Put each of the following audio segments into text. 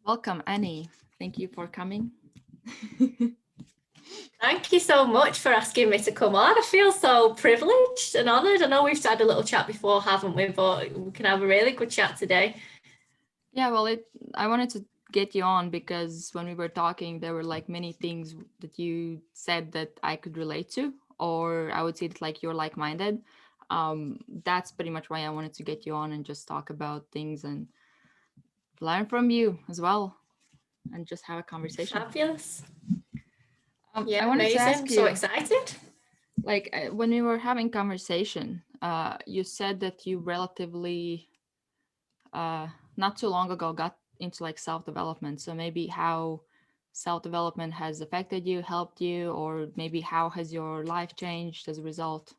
Welcome, Annie. Thank you for coming. Thank you so much for asking me to come on. I feel so privileged and honoured. I know we've had a little chat before, haven't we? But we can have a really good chat today. Yeah, well, I wanted to get you on because when we were talking, there were like many things that you said that I could relate to, or I would say that like you're like-minded. That's pretty much why I wanted to get you on and just talk about things and learn from you as well, and just have a conversation. Fabulous. I wanted to amazing. ask you, So excited. like when we were having conversation, you said that you relatively not too long ago got into like self-development. So maybe how self-development has affected you, helped you, or maybe how has your life changed as a result?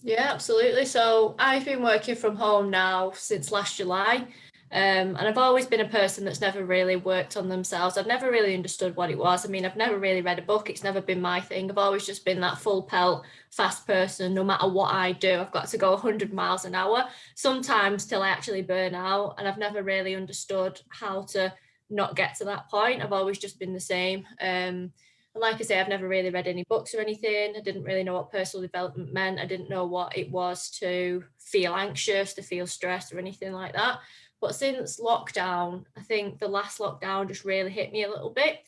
Yeah, absolutely. So I've been working from home now since last July. And I've always been a person that's never really worked on themselves. I've never really understood what it was. I mean, I've never really read a book. It's never been my thing. I've always just been that full pelt, fast person. No matter what I do, I've got to go 100 miles an hour, sometimes till I actually burn out. And I've never really understood how to not get to that point. I've always just been the same. And like I say, I've never really read any books or anything. I didn't really know what personal development meant. I didn't know what it was to feel anxious, to feel stressed or anything like that. But since lockdown, I think the last lockdown just really hit me a little bit,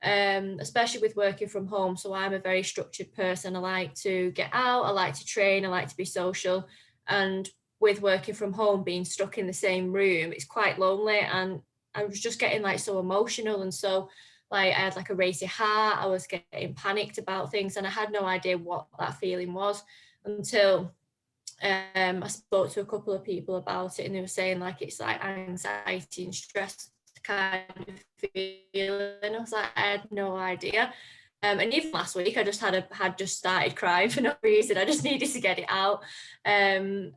especially with working from home. So I'm a very structured person. I like to get out, I like to train, I like to be social. And with working from home, being stuck in the same room, it's quite lonely. And I was just getting like so emotional and so like I had like a racy heart. I was getting panicked about things and I had no idea what that feeling was until I spoke to a couple of people about it and they were saying like it's like anxiety and stress kind of feeling. I was like, I had no idea. And even last week, I just had just started crying for no reason. I just needed to get it out.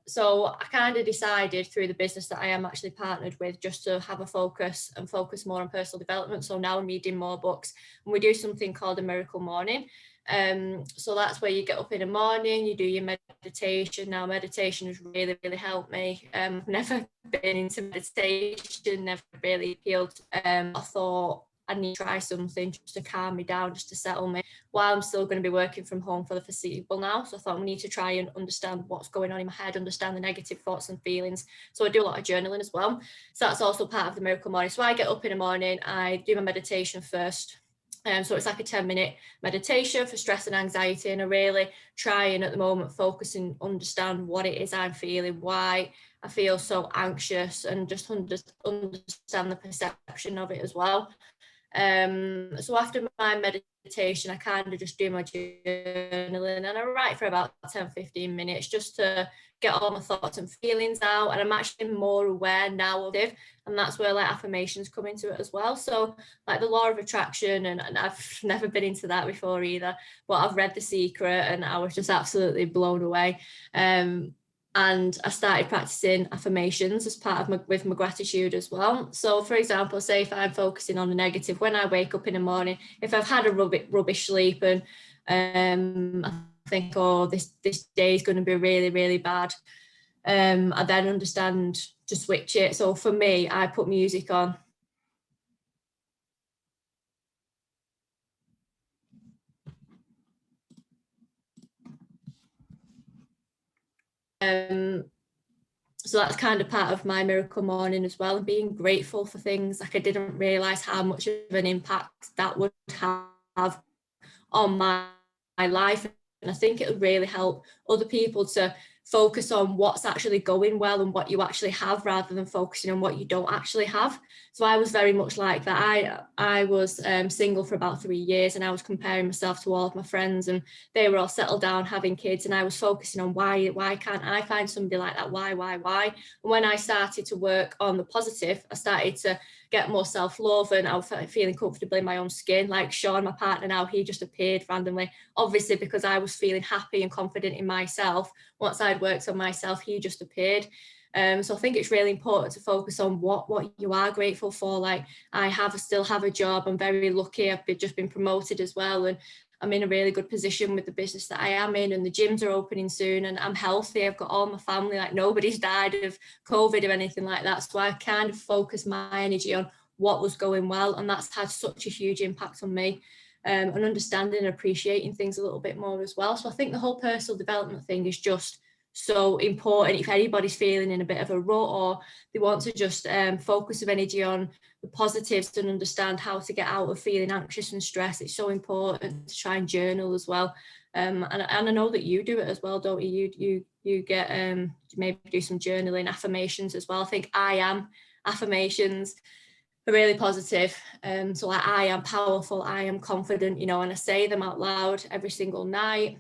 So I kind of decided through the business that I am actually partnered with just to have a focus and focus more on personal development. So now I'm reading more books and we do something called a miracle morning. So that's where you get up in the morning, you do your meditation. Now meditation has really, really helped me. I've never been into meditation, never really appealed. I thought I need to try something just to calm me down, just to settle me while I'm still going to be working from home for the foreseeable now. So I thought we need to try and understand what's going on in my head, understand the negative thoughts and feelings. So I do a lot of journaling as well. So that's also part of the miracle morning. So I get up in the morning, I do my meditation first. So it's like a 10-minute meditation for stress and anxiety. And I really try and at the moment focus and understand what it is I'm feeling, why I feel so anxious and just understand the perception of it as well. So after my meditation, I kind of just do my journaling and I write for about 10-15 minutes just to get all my thoughts and feelings out. And I'm actually more aware now of it. And that's where like affirmations come into it as well. So like the law of attraction, and I've never been into that before either, but I've read The Secret and I was just absolutely blown away. And I started practicing affirmations as part of with my gratitude as well. So for example, say if I'm focusing on the negative, when I wake up in the morning, if I've had a rubbish sleep and I think, oh, this day is going to be really, really bad, I then understand to switch it. So for me, I put music on. So that's kind of part of my miracle morning as well, and being grateful for things. Like I didn't realize how much of an impact that would have on my life, and I think it would really help other people to focus on what's actually going well and what you actually have rather than focusing on what you don't actually have. So I was very much like that. I was single for about 3 years and I was comparing myself to all of my friends and they were all settled down having kids and I was focusing on why can't I find somebody like that? Why? And when I started to work on the positive, I started to get more self-love and I was feeling comfortable in my own skin. Like Sean, my partner now, he just appeared randomly, obviously because I was feeling happy and confident in myself. Once I'd worked on myself, he just appeared. So I think it's really important to focus on what you are grateful for. Like I still have a job. I'm very lucky. I've just been promoted as well. And I'm in a really good position with the business that I am in, and the gyms are opening soon, and I'm healthy. I've got all my family, like nobody's died of COVID or anything like that. So I kind of focused my energy on what was going well, and that's had such a huge impact on me, and understanding and appreciating things a little bit more as well. So I think the whole personal development thing is just so important. If anybody's feeling in a bit of a rut, or they want to just focus of energy on the positives and understand how to get out of feeling anxious and stressed, it's so important to try and journal as well. And I know that you do it as well, don't you? You get maybe do some journaling, affirmations as well. I think I am affirmations are really positive. So like, I am powerful, I am confident, and I say them out loud every single night.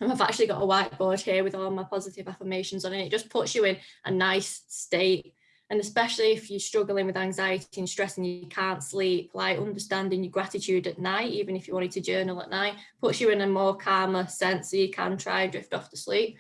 And I've actually got a whiteboard here with all my positive affirmations on it. It just puts you in a nice state. And especially if you're struggling with anxiety and stress and you can't sleep, like understanding your gratitude at night, even if you wanted to journal at night, puts you in a more calmer sense so you can try and drift off to sleep.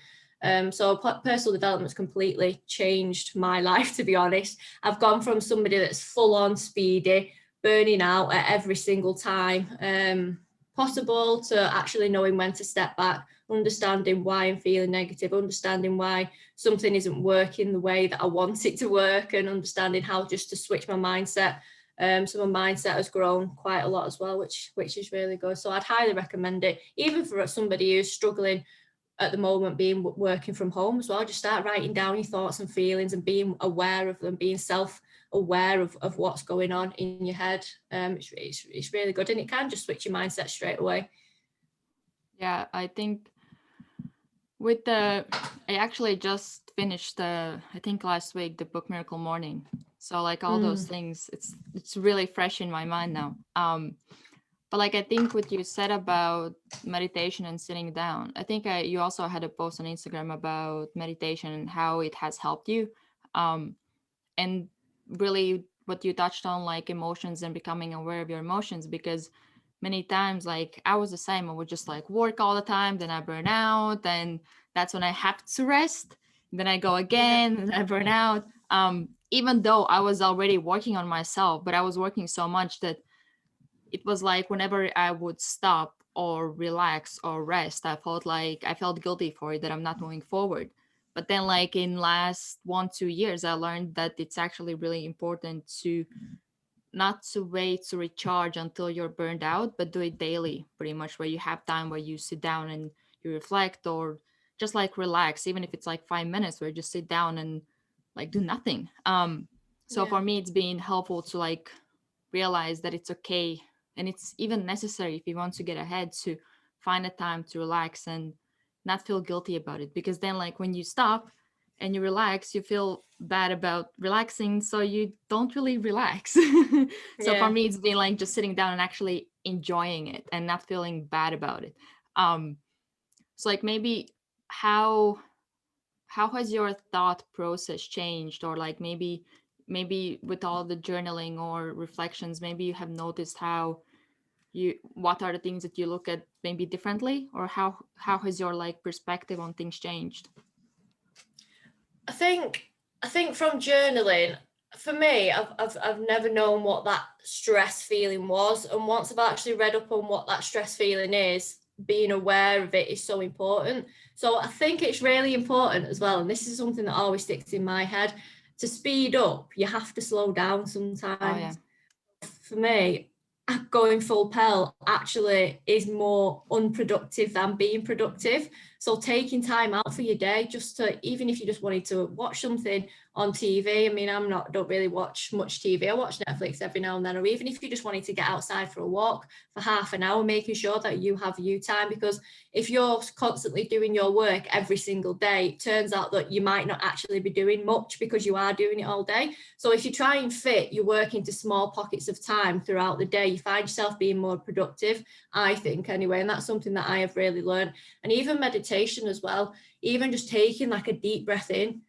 So personal development's completely changed my life, to be honest. I've gone from somebody that's full on speedy, burning out at every single time possible, to actually knowing when to step back, understanding why I'm feeling negative, understanding why something isn't working the way that I want it to work, and understanding how just to switch my mindset. So my mindset has grown quite a lot as well, which is really good. So I'd highly recommend it, even for somebody who's struggling at the moment, working from home as well. Just start writing down your thoughts and feelings and being aware of them, being self-aware of what's going on in your head. It's really good, and it can just switch your mindset straight away. Yeah, I think I actually just finished I think last week, the book Miracle Morning. So like all those things, it's really fresh in my mind now. But like, I think what you said about meditation and sitting down, I think you also had a post on Instagram about meditation and how it has helped you. And really what you touched on, like emotions and becoming aware of your emotions, because many times, like I was the same, I would just like work all the time, then I burn out, then that's when I have to rest, then I go again, and I burn out. Even though I was already working on myself, but I was working so much that it was like whenever I would stop or relax or rest, I felt guilty for it, that I'm not moving forward. But then like in last 1-2 years, I learned that it's actually really important to not to wait to recharge until you're burned out, but do it daily, pretty much, where you have time where you sit down and you reflect, or just like relax, even if it's like 5 minutes where you just sit down and like do nothing. So for me, it's been helpful to like realize that it's okay, and it's even necessary if you want to get ahead, to find a time to relax and not feel guilty about it, because then like when you stop and you relax, you feel bad about relaxing, so you don't really relax. So for me, it's been like just sitting down and actually enjoying it and not feeling bad about it. So like maybe how has your thought process changed, or like maybe with all the journaling or reflections, maybe you have noticed what are the things that you look at maybe differently, or how has your like perspective on things changed? I think from journaling, for me, I've never known what that stress feeling was, and once I've actually read up on what that stress feeling is, being aware of it is so important. So I think it's really important as well, and this is something that always sticks in my head: to speed up, you have to slow down sometimes. Oh, yeah. For me, going full pell actually is more unproductive than being productive. So taking time out for your day, just to, even if you just wanted to watch something on TV. I mean, don't really watch much TV. I watch Netflix every now and then, or even if you just wanted to get outside for a walk for half an hour, making sure that you have you time, because if you're constantly doing your work every single day, it turns out that you might not actually be doing much because you are doing it all day. So if you try and fit your work into small pockets of time throughout the day, you find yourself being more productive, I think, anyway. And that's something that I have really learned. And even meditation as well, even just taking like a deep breath in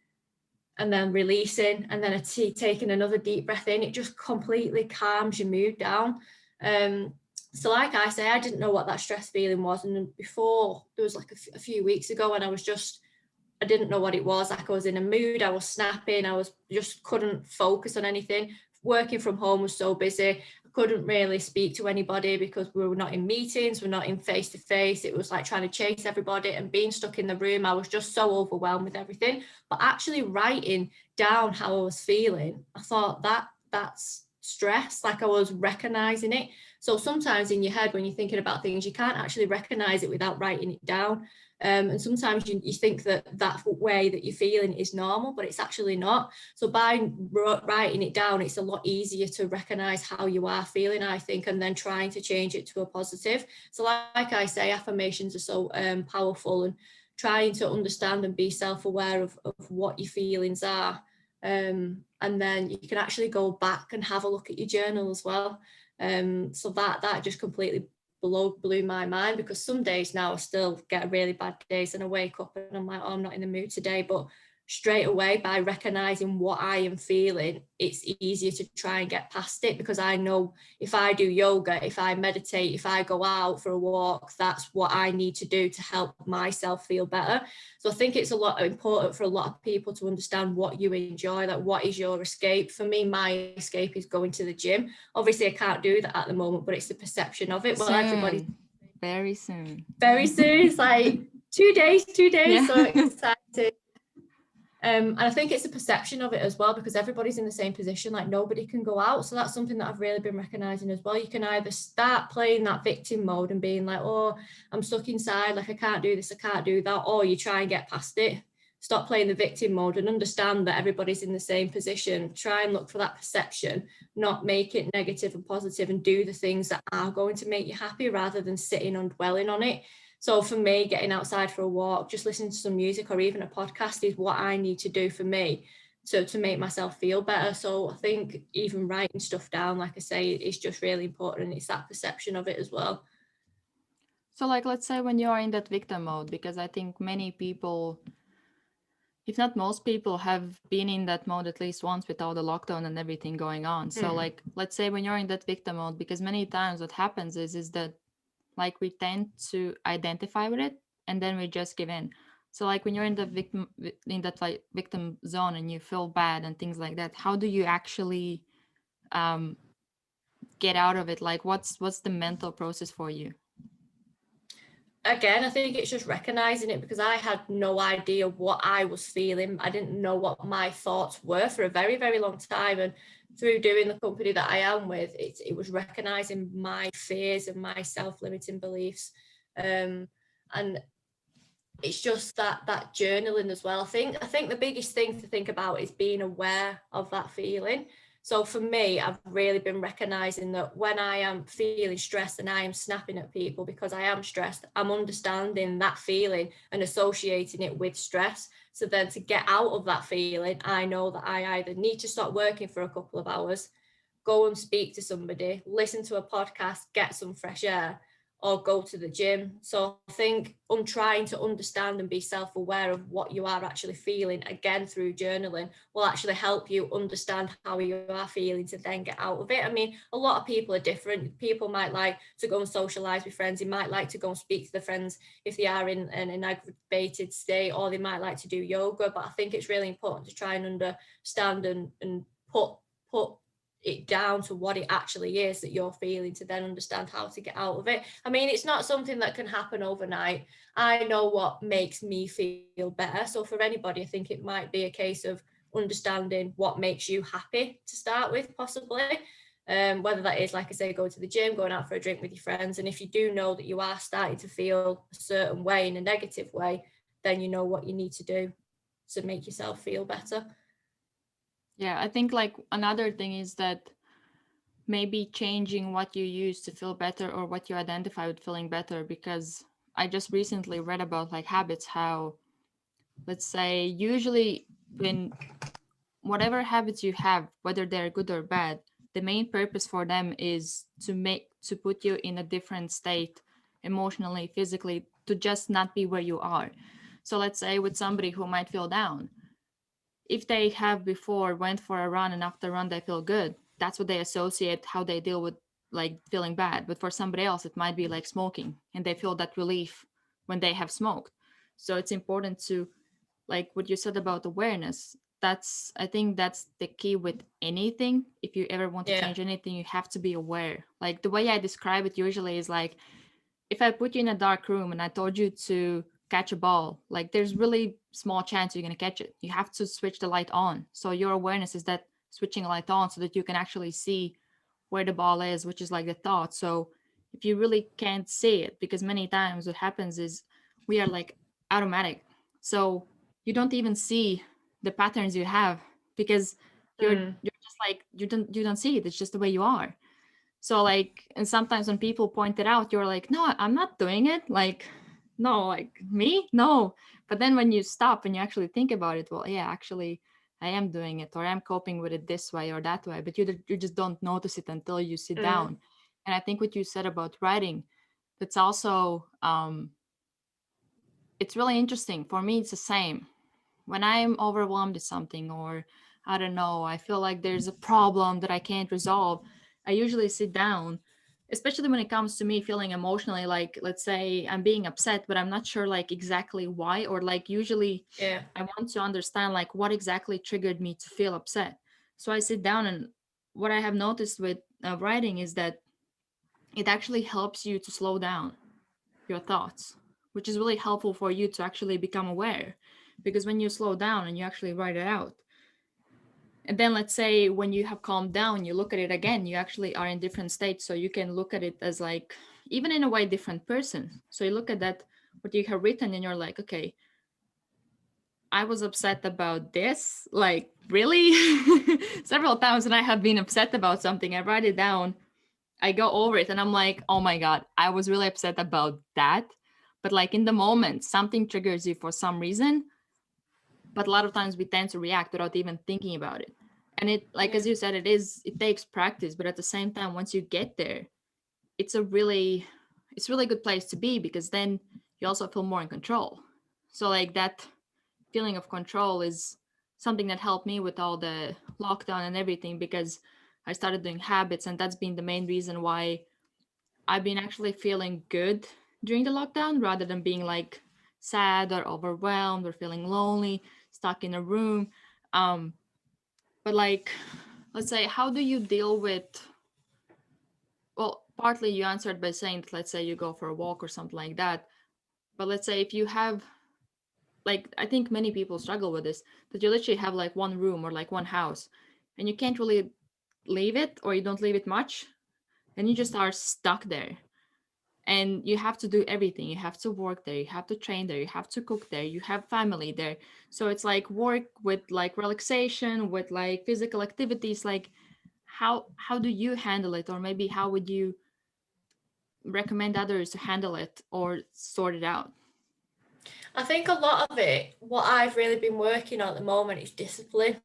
and then releasing, and then taking another deep breath in, it just completely calms your mood down. So like I say, I didn't know what that stress feeling was, and before, there was like a few weeks ago, and I didn't know what it was. Like I was in a mood, I was snapping, I was just couldn't focus on anything. Working from home was so busy, I couldn't really speak to anybody because we were not in meetings, we're not in face to face. It was like trying to chase everybody and being stuck in the room. I was just so overwhelmed with everything. But actually writing down how I was feeling, I thought that's stress. Like, I was recognizing it. So sometimes in your head, when you're thinking about things, you can't actually recognize it without writing it down. And sometimes you think that way that you're feeling is normal, but it's actually not. So by writing it down, it's a lot easier to recognize how you are feeling, I think, and then trying to change it to a positive. So like I say, affirmations are so powerful, and trying to understand and be self-aware of what your feelings are. And then you can actually go back and have a look at your journal as well. So that just completely blew my mind, because some days now I still get really bad days and I wake up and I'm like, oh, I'm not in the mood today. But straight away, by recognizing what I am feeling, it's easier to try and get past it, because I know if I do yoga, if I meditate, if I go out for a walk, that's what I need to do to help myself feel better. So I think it's a lot important for a lot of people to understand what you enjoy, like what is your escape. For me, my escape is going to the gym. Obviously I can't do that at the moment, but it's the perception of it. Well, everybody's very soon. It's like 2 days, Yeah. So excited. And I think it's a perception of it as well, because everybody's in the same position, like nobody can go out. So that's something that I've really been recognizing as well. You can either start playing that victim mode and being like, oh, I'm stuck inside, like I can't do this, I can't do that, or you try and get past it. Stop playing the victim mode and understand that everybody's in the same position. Try and look for that perception, not make it negative and positive, and do the things that are going to make you happy rather than sitting and dwelling on it. So for me, getting outside for a walk, just listening to some music or even a podcast is what I need to do for me to make myself feel better. So I think even writing stuff down, like I say, is just really important. It's that perception of it as well. So like, let's say when you're in that victim mode, because I think many people, if not most people, have been in that mode at least once with all the lockdown and everything going on. So like, let's say when you're in that victim mode, because many times what happens is that like we tend to identify with it and then we just give in. So like when you're in the like victim zone and you feel bad and things like that, how do you actually get out of it? Like what's the mental process for you? Again, I think it's just recognizing it, because I had no idea what I was feeling. I didn't know what my thoughts were for a very, very long time. And through doing the company that I am with, it was recognizing my fears and my self-limiting beliefs. And it's just that journaling as well. I think the biggest thing to think about is being aware of that feeling. So for me, I've really been recognizing that when I am feeling stressed and I am snapping at people because I am stressed, I'm understanding that feeling and associating it with stress. So then to get out of that feeling, I know that I either need to stop working for a couple of hours, go and speak to somebody, listen to a podcast, get some fresh air, or go to the gym. So I think trying to understand and be self-aware of what you are actually feeling, again through journaling, will actually help you understand how you are feeling to then get out of it. I mean, a lot of people are different. People might like to go and socialize with friends. They might like to go and speak to their friends if they are in an aggravated state, or they might like to do yoga. But I think it's really important to try and understand and put it down to what it actually is that you're feeling, to then understand how to get out of it. I mean, it's not something that can happen overnight. I know what makes me feel better. So for anybody, I think it might be a case of understanding what makes you happy to start with, possibly. Whether that is, like I say, going to the gym, going out for a drink with your friends. And if you do know that you are starting to feel a certain way, in a negative way, then you know what you need to do to make yourself feel better. Yeah, I think like another thing is that maybe changing what you use to feel better, or what you identify with feeling better, because I just recently read about like habits, how, let's say, usually when whatever habits you have, whether they're good or bad, the main purpose for them is to put you in a different state, emotionally, physically, to just not be where you are. So let's say with somebody who might feel down, if they have before went for a run and after run they feel good, that's what they associate how they deal with like feeling bad. But for somebody else it might be like smoking, and they feel that relief when they have smoked. So it's important to, like what you said about awareness, I think that's the key with anything. If you ever want to Yeah. change anything, you have to be aware. Like the way I describe it usually is like, if I put you in a dark room and I told you to catch a ball, like there's really small chance you're going to catch it. You have to switch the light on. So your awareness is that switching a light on so that you can actually see where the ball is, which is like the thought. So if you really can't see it, because many times what happens is we are like automatic. So you don't even see the patterns you have because Mm. you're just like you don't see it. It's just the way you are. So like, and sometimes when people point it out, you're like, no, I'm not doing it. Like, no, like me, no. But then when you stop and you actually think about it, well, yeah, actually, I am doing it, or I'm coping with it this way or that way. But you just don't notice it until you sit Mm. down. And I think what you said about writing, that's also it's really interesting. For me, it's the same. When I'm overwhelmed with something, or I don't know, I feel like there's a problem that I can't resolve, I usually sit down, especially when it comes to me feeling emotionally, like let's say I'm being upset, but I'm not sure like exactly why, or like usually Yeah. I want to understand like what exactly triggered me to feel upset. So I sit down, and what I have noticed with writing is that it actually helps you to slow down your thoughts, which is really helpful for you to actually become aware. Because when you slow down and you actually write it out, and then let's say when you have calmed down, you look at it again, you actually are in different states. So you can look at it as like, even in a way, different person. So you look at that, what you have written, and you're like, okay, I was upset about this. Like, really? Several times when I have been upset about something, I write it down, I go over it, and I'm like, oh my God, I was really upset about that. But like in the moment, something triggers you for some reason. But a lot of times we tend to react without even thinking about it. And it, like Yeah. as you said, it takes practice, but at the same time, once you get there, it's a really it's really good place to be, because then you also feel more in control. So like that feeling of control is something that helped me with all the lockdown and everything, because I started doing habits, and that's been the main reason why I've been actually feeling good during the lockdown, rather than being like sad or overwhelmed or feeling lonely, stuck in a room. Um, but like, let's say, how do you deal with? Well, partly you answered by saying that, let's say you go for a walk or something like that. But let's say if you have, like, I think many people struggle with this, that you literally have like one room or like one house, and you can't really leave it, or you don't leave it much, then you just are stuck there. And you have to do everything. You have to work there, you have to train there, you have to cook there, you have family there. So it's like work with like relaxation, with like physical activities. Like, how do you handle it, or maybe how would you recommend others to handle it or sort it out? I think a lot of it, what I've really been working on at the moment is discipline.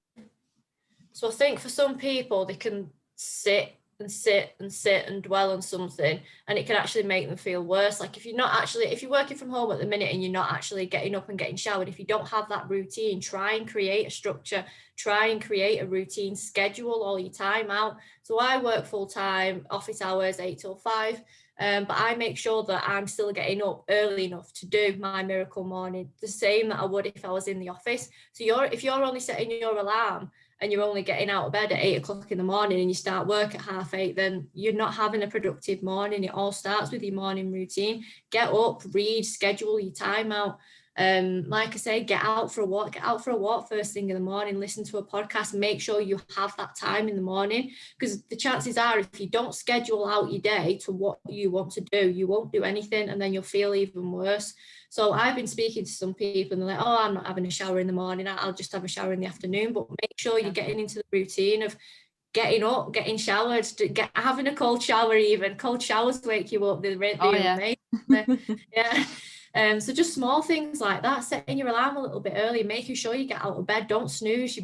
So I think for some people, they can sit and sit and sit and dwell on something, and it can actually make them feel worse. Like if you're working from home at the minute and you're not actually getting up and getting showered, if you don't have that routine, try and create a structure, try and create a routine, schedule all your time out. So I work full time, office hours, 8 till 5. But I make sure that I'm still getting up early enough to do my miracle morning, the same that I would if I was in the office. So if you're only setting your alarm and you're only getting out of bed at 8 o'clock in the morning and you start work at 8:30, then you're not having a productive morning. It all starts with your morning routine. Get up, read, schedule your time out. Like I say, get out for a walk first thing in the morning, listen to a podcast, make sure you have that time in the morning, because the chances are if you don't schedule out your day to what you want to do, you won't do anything, and then you'll feel even worse. So I've been speaking to some people and they're like, oh, I'm not having a shower in the morning, I'll just have a shower in the afternoon. But make sure you're Yeah. getting into the routine of getting up, getting showered, having a cold shower. Even cold showers wake you up. Oh They're yeah. amazing. Yeah. So just small things like that, setting your alarm a little bit early, making sure you get out of bed, don't snooze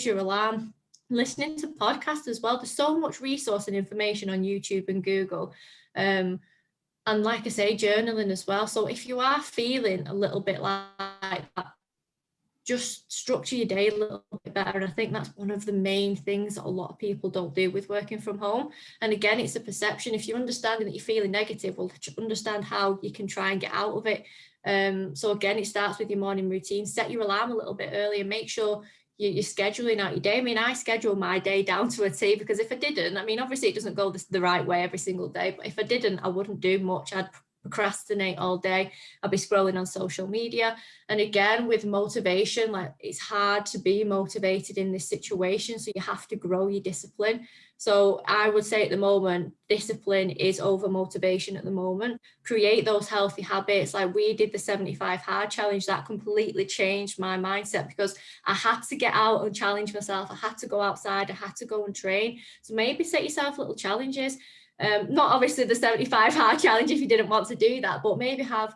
your alarm, listening to podcasts as well. There's so much resource and information on YouTube and Google. And like I say, journaling as well. So if you are feeling a little bit like that, just structure your day a little bit better. And I think that's one of the main things that a lot of people don't do with working from home. And again, it's a perception. If you're understanding that you're feeling negative, well, understand how you can try and get out of it. So again, it starts with your morning routine. Set your alarm a little bit earlier. Make sure you're scheduling out your day. I mean, I schedule my day down to a T, because if I didn't, I mean, obviously it doesn't go the right way every single day, but if I didn't, I wouldn't do much. I'd procrastinate all day. I'd be scrolling on social media. And again, with motivation, like, it's hard to be motivated in this situation. So you have to grow your discipline. So I would say at the moment, discipline is over motivation at the moment. Create those healthy habits. Like we did the 75 hard challenge, that completely changed my mindset, because I had to get out and challenge myself. I had to go outside. I had to go and train. So maybe set yourself little challenges. Not obviously the 75 hard challenge if you didn't want to do that, but maybe have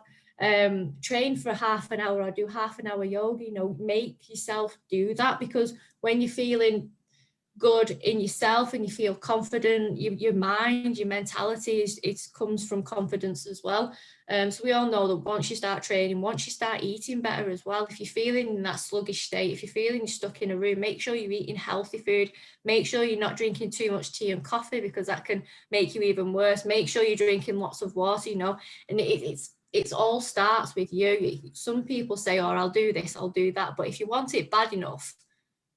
train for half an hour or do half an hour yoga. You know, make yourself do that, because when you're feeling good in yourself and you feel confident, your mind, your mentality it comes from confidence as well. So we all know that once you start training, once you start eating better as well, if you're feeling in that sluggish state, if you're feeling you're stuck in a room, make sure you're eating healthy food. Make sure you're not drinking too much tea and coffee, because that can make you even worse. Make sure you're drinking lots of water, you know, and it's all starts with you. Some people say, oh, I'll do this, I'll do that, but if you want it bad enough,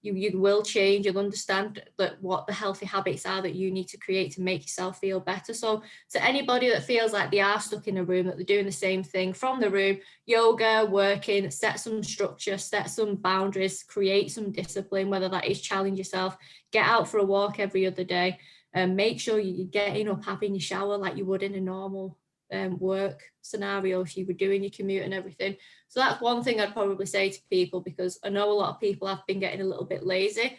you will change. You'll understand that what the healthy habits are that you need to create to make yourself feel better. So to anybody that feels like they are stuck in a room, that they're doing the same thing from the room, yoga, working, set some structure, set some boundaries, create some discipline, whether that is challenge yourself, get out for a walk every other day, and make sure you're getting up, having your shower like you would in a normal work scenario if you were doing your commute and everything. So that's one thing I'd probably say to people, because I know a lot of people have been getting a little bit lazy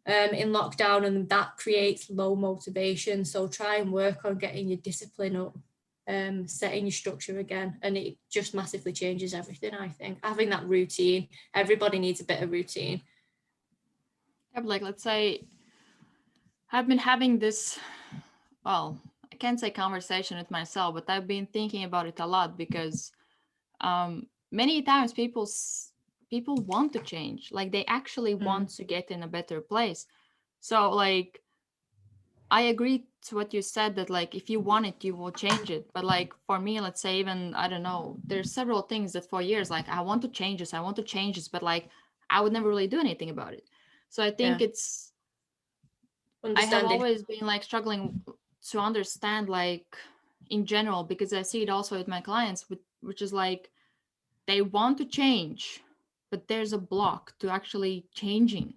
in lockdown, and that creates low motivation. So try and work on getting your discipline up, setting your structure again, and it just massively changes everything. I think having that routine, everybody needs a bit of routine. Like, let's say I've been having this, well, I can't say conversation with myself, but I've been thinking about it a lot, because many times people want to change, like they actually want to get in a better place. So like I agree to what you said, that like if you want it you will change it. But like for me, let's say, even I don't know, there's several things that for years, like I want to change this, I want to change this, but like I would never really do anything about it. So I think it's I have Understanding. always been like struggling to understand, like in general, because I see it also with my clients, which is like they want to change, but there's a block to actually changing.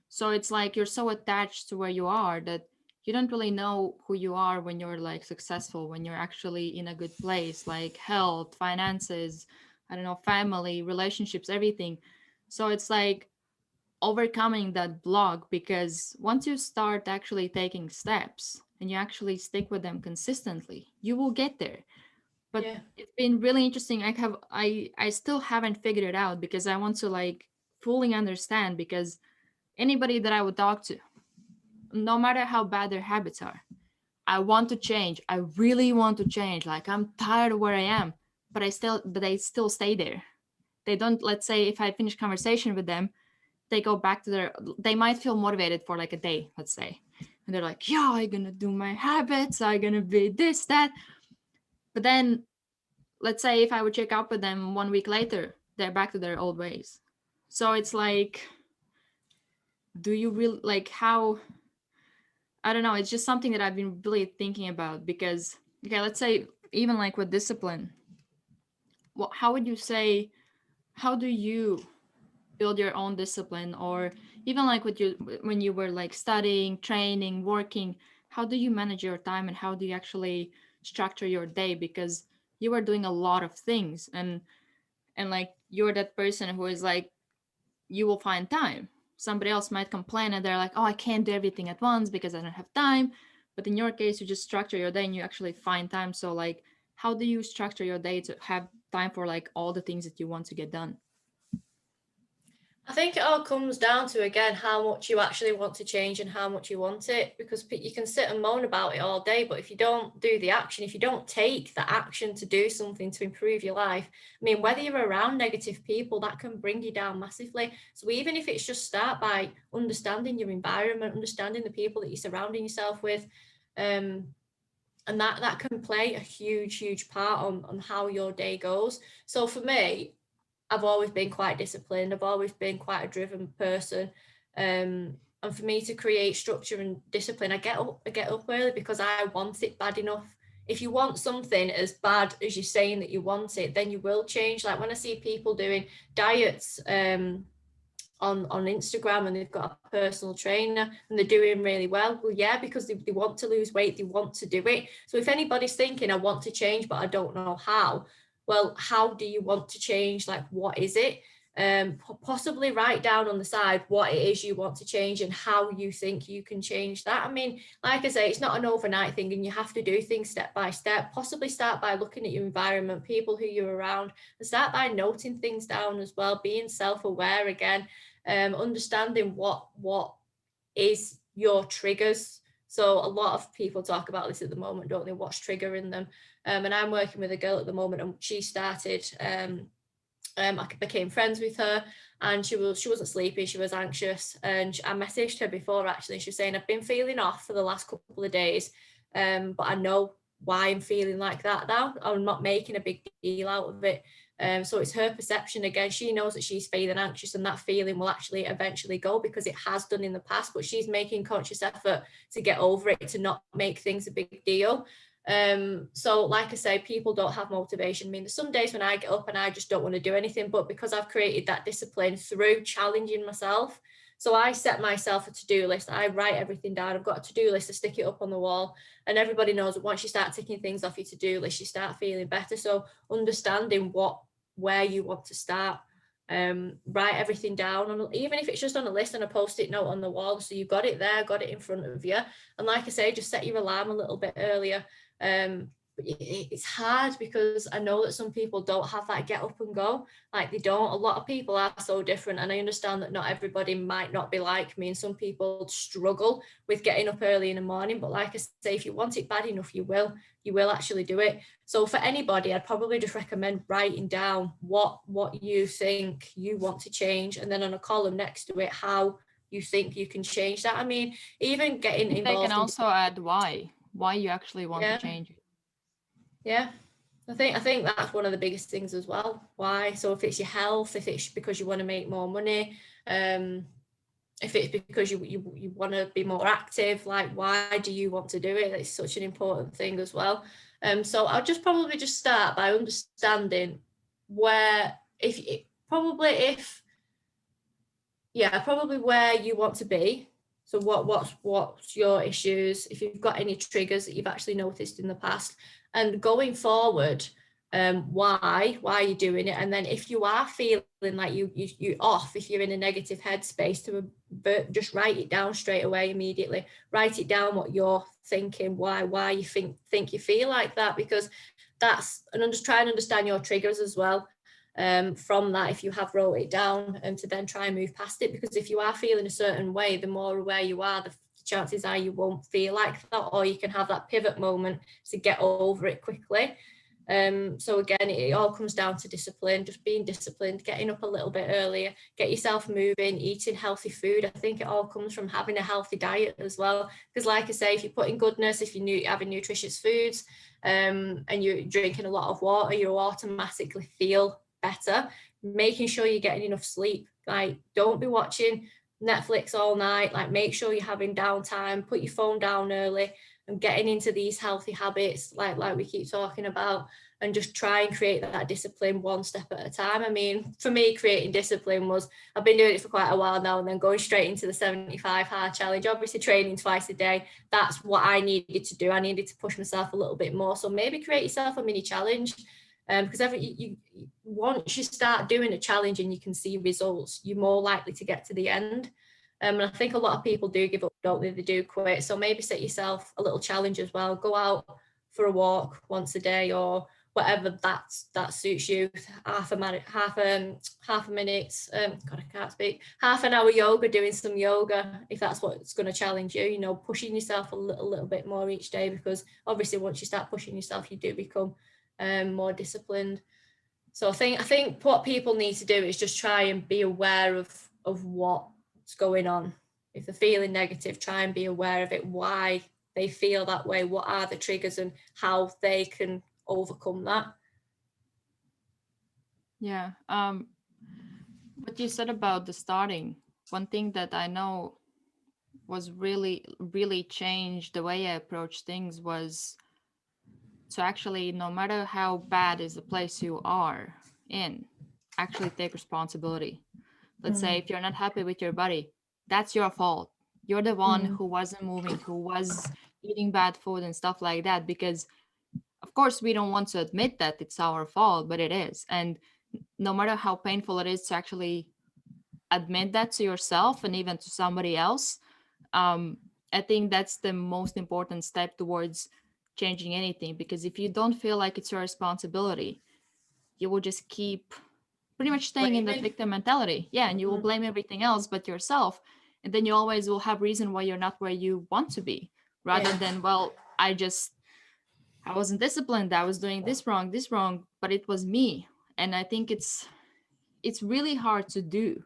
So it's like you're so attached to where you are that you don't really know who you are when you're like successful, when you're actually in a good place, like health, finances, I don't know, family, relationships, everything. So it's like overcoming that block, because once you start actually taking steps and you actually stick with them consistently, you will get there. But Yeah. it's been really interesting. I still haven't figured it out, because I want to like fully understand, because anybody that I would talk to, no matter how bad their habits are, I want to change. I really want to change. Like I'm tired of where I am, but they still stay there. They don't, let's say if I finish conversation with them, they go back to they might feel motivated for like a day, let's say. And they're like, yeah, I'm gonna do my habits, I'm gonna be this, that. But then let's say if I would check up with them 1 week later, they're back to their old ways. So it's like, do you really like how, I don't know, it's just something that I've been really thinking about, because okay, let's say even like with discipline, how would you say, how do you build your own discipline? Or even like with you, when you were like studying, training, working, how do you manage your time and how do you actually structure your day? Because you are doing a lot of things, and like you're that person who is like, you will find time. Somebody else might complain and they're like, oh, I can't do everything at once because I don't have time. But in your case, you just structure your day and you actually find time. So like, how do you structure your day to have time for like all the things that you want to get done? I think it all comes down to, again, how much you actually want to change and how much you want it, because you can sit and moan about it all day, but if you don't do the action, if you don't take the action to do something to improve your life, I mean, whether you're around negative people, that can bring you down massively. So even if it's just start by understanding your environment, understanding the people that you're surrounding yourself with, and that can play a huge part on how your day goes. So for me, I've always been quite disciplined. I've always been quite a driven person. And for me to create structure and discipline, I get up early because I want it bad enough. If you want something as bad as you're saying that you want it, then you will change. Like when I see people doing diets on Instagram and they've got a personal trainer and they're doing really well. Well, yeah, because they want to lose weight, they want to do it. So if anybody's thinking, I want to change, but I don't know how, well, how do you want to change? Like, what is it? Possibly write down on the side what it is you want to change and how you think you can change that. I mean, like I say, it's not an overnight thing and you have to do things step by step. Possibly start by looking at your environment, people who you're around, and start by noting things down as well, being self-aware again, understanding what is your triggers. So a lot of people talk about this at the moment, don't they? What's triggering them? And I'm working with a girl at the moment, and she started. I became friends with her, and she wasn't sleeping, she was anxious, and I messaged her before actually. She was saying, I've been feeling off for the last couple of days, but I know why I'm feeling like that now. I'm not making a big deal out of it. So it's her perception again. She knows that she's feeling anxious, and that feeling will actually eventually go because it has done in the past, but she's making conscious effort to get over it, to not make things a big deal. So like I say, people don't have motivation. I mean, there's some days when I get up and I just don't want to do anything, but because I've created that discipline through challenging myself. So I set myself a to-do list. I write everything down. I've got a to-do list to stick it up on the wall. And everybody knows that once you start ticking things off your to-do list, you start feeling better. So understanding where you want to start, write everything down, even if it's just on a list and a post-it note on the wall, so you've got it there, got it in front of you. And like I say, just set your alarm a little bit earlier. But it's hard because I know that some people don't have that get up and go, like they don't. A lot of people are so different, and I understand that not everybody might not be like me, and some people struggle with getting up early in the morning. But like I say, if you want it bad enough, you will actually do it. So for anybody, I'd probably just recommend writing down what you think you want to change, and then on a column next to it, how you think you can change that. I mean, even getting They can involved in, also add why you actually want to yeah, change it. yeah. I think that's one of the biggest things as well. Why? So if it's your health, if it's because you want to make more money, if it's because you want to be more active, like why do you want to do it? It's such an important thing as well. So I'll just probably just start by understanding where probably where you want to be. So what's your issues, if you've got any triggers that you've actually noticed in the past, and going forward, why are you doing it? And then if you are feeling like you off, if you're in a negative headspace, to just write it down straight away, immediately write it down, what you're thinking, why you think you feel like that, because and just try and understand your triggers as well. From that, if you have wrote it down, and to then try and move past it, because if you are feeling a certain way, the more aware you are, the chances are you won't feel like that, or you can have that pivot moment to get over it quickly. So again, it all comes down to discipline, just being disciplined, getting up a little bit earlier, get yourself moving, eating healthy food. I think it all comes from having a healthy diet as well, because like I say, if you're putting goodness, if you're having nutritious foods, and you're drinking a lot of water, you'll automatically feel better. Making sure you're getting enough sleep. Like, don't be watching Netflix all night. Like, make sure you're having downtime, put your phone down early, and getting into these healthy habits like we keep talking about, and just try and create that discipline one step at a time. I mean, for me, creating discipline was, I've been doing it for quite a while now, and then going straight into the 75 hard challenge, obviously training twice a day. That's what I needed to do. I needed to push myself a little bit more. So maybe create yourself a mini challenge, because once you start doing a challenge and you can see results, you're more likely to get to the end. And I think a lot of people do give up, don't they? They do quit. So maybe set yourself a little challenge as well. Go out for a walk once a day, or whatever that suits you. Half a minute. God, I can't speak. Half an hour yoga, doing some yoga, if that's what's going to challenge you. You know, pushing yourself a little bit more each day, because obviously once you start pushing yourself, you do become more disciplined. So I think what people need to do is just try and be aware of what's going on. If they're feeling negative, try and be aware of it, why they feel that way, what are the triggers, and how they can overcome that. Yeah. What you said about the starting, one thing that I know was really changed the way I approach things was to actually, no matter how bad is the place you are in, actually take responsibility. Let's say if you're not happy with your body, that's your fault. You're the one Mm. who wasn't moving, who was eating bad food and stuff like that. Because, of course, we don't want to admit that it's our fault, but it is. And no matter how painful it is to actually admit that to yourself and even to somebody else, um, I think that's the most important step towards changing anything. Because if you don't feel like it's your responsibility, you will just keep pretty much staying in that Blaming. victim mentality. Yeah, and you will Mm. blame everything else but yourself. And then you always will have reason why you're not where you want to be, rather Yeah. than, well, I wasn't disciplined, I was doing this wrong, but it was me. And I think it's really hard to do.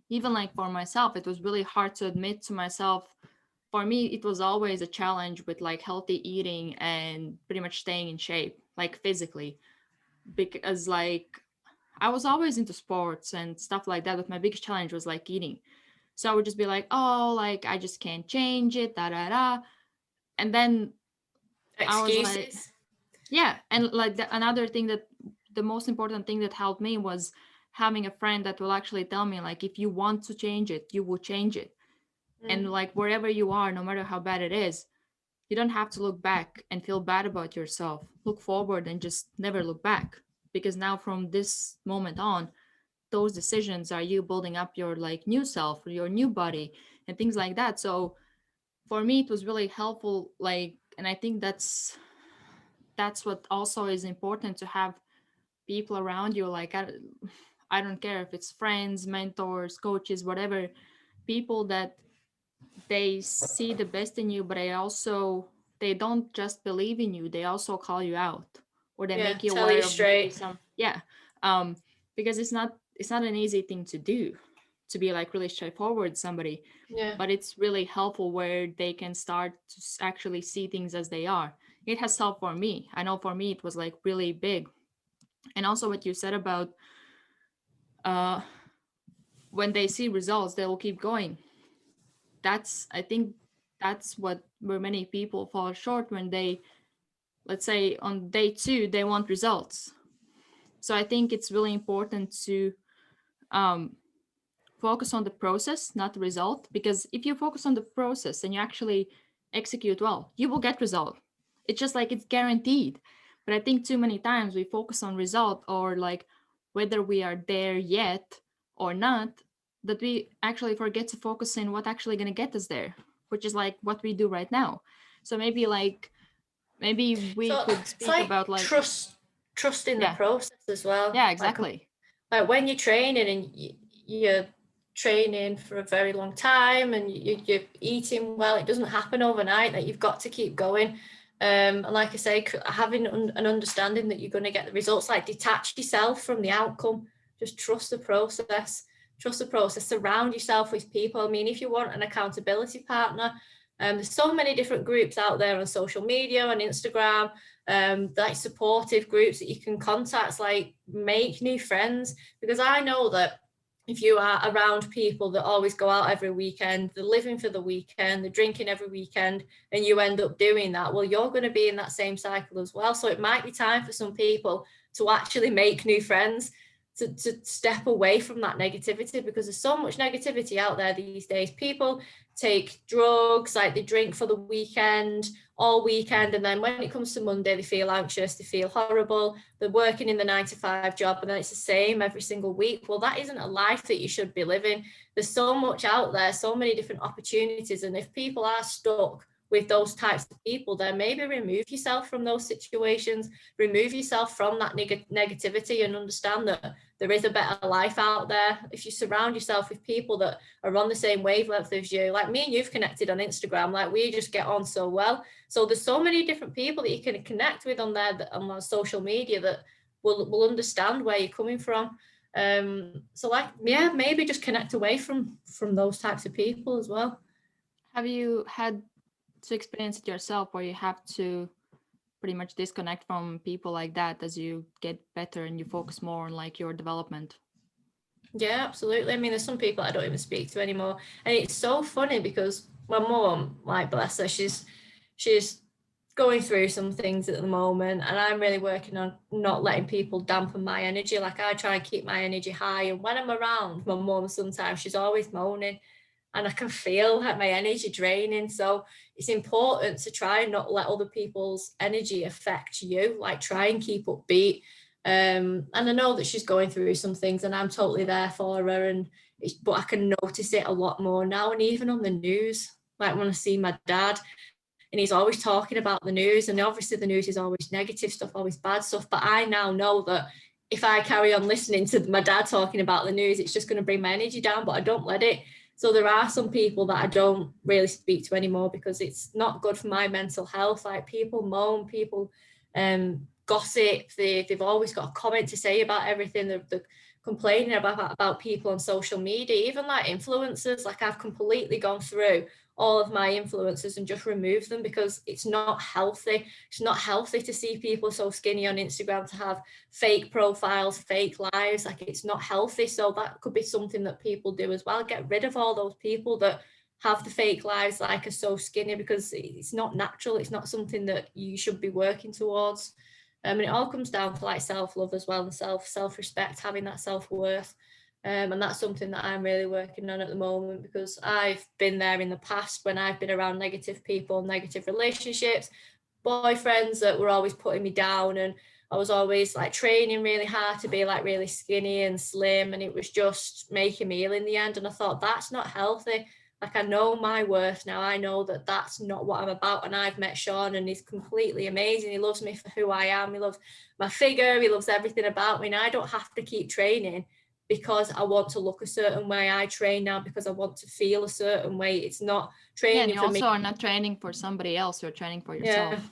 Even like for myself, it was really hard to admit to myself. For me, it was always a challenge with like healthy eating and pretty much staying in shape, like physically, because like I was always into sports and stuff like that, but my biggest challenge was like eating. So I would just be like, oh, like I just can't change it, da da da. And then I was like, Excuses. yeah. And like another thing that the most important thing that helped me was having a friend that will actually tell me, like, if you want to change it, you will change it. And Mm. like wherever you are, no matter how bad it is, you don't have to look back and feel bad about yourself. Look forward and just never look back. Because now from this moment on, those decisions are you building up your like new self, your new body, and things like that. So for me it was really helpful, like, and I think that's what also is important, to have people around you, like I don't care if it's friends, mentors, coaches, whatever, people that they see the best in you, but they don't just believe in you, they also call you out, or they Yeah. make you Tell you aware of maybe straight. some, yeah, um because it's not an easy thing to do, to be like really straightforward with somebody, Yeah. but it's really helpful where they can start to actually see things as they are. It has helped for me. I know for me it was like really big. And also what you said about uh when they see results they will keep going. That's, I think, that's what where many people fall short, when they, let's say on day 2 they want results. So I think it's really important to um, focus on the process, not the result, because if you focus on the process and you actually execute well, you will get result. It's just like it's guaranteed. But I think too many times we focus on result, or like whether we are there yet or not, that we actually forget to focus in what actually going to get us there, which is like what we do right now. So maybe we So could it's speak like about like, trust in the yeah, process as well. yeah, Like exactly. when you're training and you're training for a very long time and you're eating well, it doesn't happen overnight. That you've got to keep going. And like I say, having an understanding that you're going to get the results, like detach yourself from the outcome. Just trust the process. Trust the process. Surround yourself with people. I mean, if you want an accountability partner, there's so many different groups out there on social media, on Instagram, like supportive groups that you can contact, like make new friends. Because I know that if you are around people that always go out every weekend, they're living for the weekend, they're drinking every weekend, and you end up doing that, well, you're going to be in that same cycle as well. So it might be time for some people to actually make new friends, to step away from that negativity, because there's so much negativity out there these days. People take drugs, like they drink for the weekend, all weekend, and then when it comes to Monday they feel anxious, they feel horrible, they're working in the 9 to 5 job, and then it's the same every single week. Well, that isn't a life that you should be living. There's so much out there, so many different opportunities, and if people are stuck with those types of people, then maybe remove yourself from those situations, remove yourself from that negativity, and understand that there is a better life out there. If you surround yourself with people that are on the same wavelength as you, like me and you've connected on Instagram, like we just get on so well. So there's so many different people that you can connect with on there, that on social media, that will understand where you're coming from. So like, yeah, maybe just connect away from those types of people as well. Have you had to experience it yourself, where you have to pretty much disconnect from people like that as you get better and you focus more on like your development? Yeah, absolutely. I mean, there's some people I don't even speak to anymore. And it's so funny because my mum, like bless her, she's going through some things at the moment, and I'm really working on not letting people dampen my energy. Like, I try and keep my energy high, and when I'm around my mum, sometimes she's always moaning, and I can feel like my energy draining. So it's important to try and not let other people's energy affect you. Like, try and keep upbeat. And I know that she's going through some things, and I'm totally there for her. But I can notice it a lot more now, and even on the news. Like, when I see my dad, and he's always talking about the news, and obviously the news is always negative stuff, always bad stuff. But I now know that if I carry on listening to my dad talking about the news, it's just going to bring my energy down. But I don't let it. So there are some people that I don't really speak to anymore because it's not good for my mental health. Like, people moan, people gossip. They've always got a comment to say about everything. They're complaining about people on social media, even like influencers. Like, I've completely gone through all of my influencers and just remove them because it's not healthy. It's not healthy to see people so skinny on Instagram, to have fake profiles, fake lives. Like, it's not healthy. So that could be something that people do as well. Get rid of all those people that have the fake lives, like, are so skinny, because it's not natural. It's not something that you should be working towards. And it all comes down to like self-love as well, and self-respect, having that self-worth. And that's something that I'm really working on at the moment, because I've been there in the past when I've been around negative people, negative relationships, boyfriends that were always putting me down, and I was always like training really hard to be like really skinny and slim, and it was just making me ill in the end. And I thought, that's not healthy. Like, I know my worth now. I know that that's not what I'm about. And I've met Sean, and he's completely amazing. He loves me for who I am. He loves my figure. He loves everything about me. And I don't have to keep training because I want to look a certain way. I train now because I want to feel a certain way. It's not Yeah, and training you for me. also are not training for somebody else, you're training for Yeah. yourself.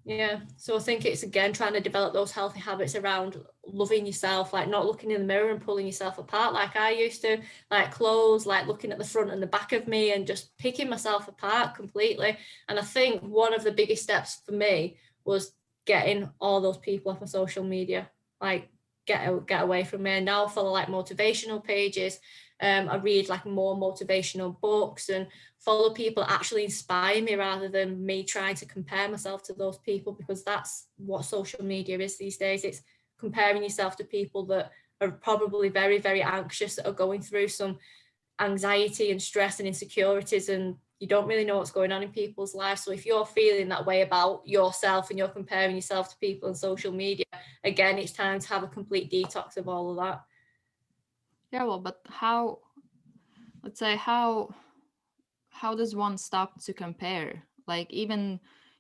Yeah. So I think it's, again, trying to develop those healthy habits around loving yourself, like not looking in the mirror and pulling yourself apart like I used to, like clothes, like looking at the front and the back of me and just picking myself apart completely. And I think one of the biggest steps for me was getting all those people off of social media, like get away from me. And now I follow like motivational pages. I read like more motivational books and follow people that actually inspire me, rather than me trying to compare myself to those people, because that's what social media is these days. It's comparing yourself to people that are probably very, very anxious, that are going through some anxiety and stress and insecurities, and you don't really know what's going on in people's lives. So if you're feeling that way about yourself and you're comparing yourself to people on social media, again, it's time to have a complete detox of all of that. Yeah, well, but let's say, how does one stop to compare? Like, even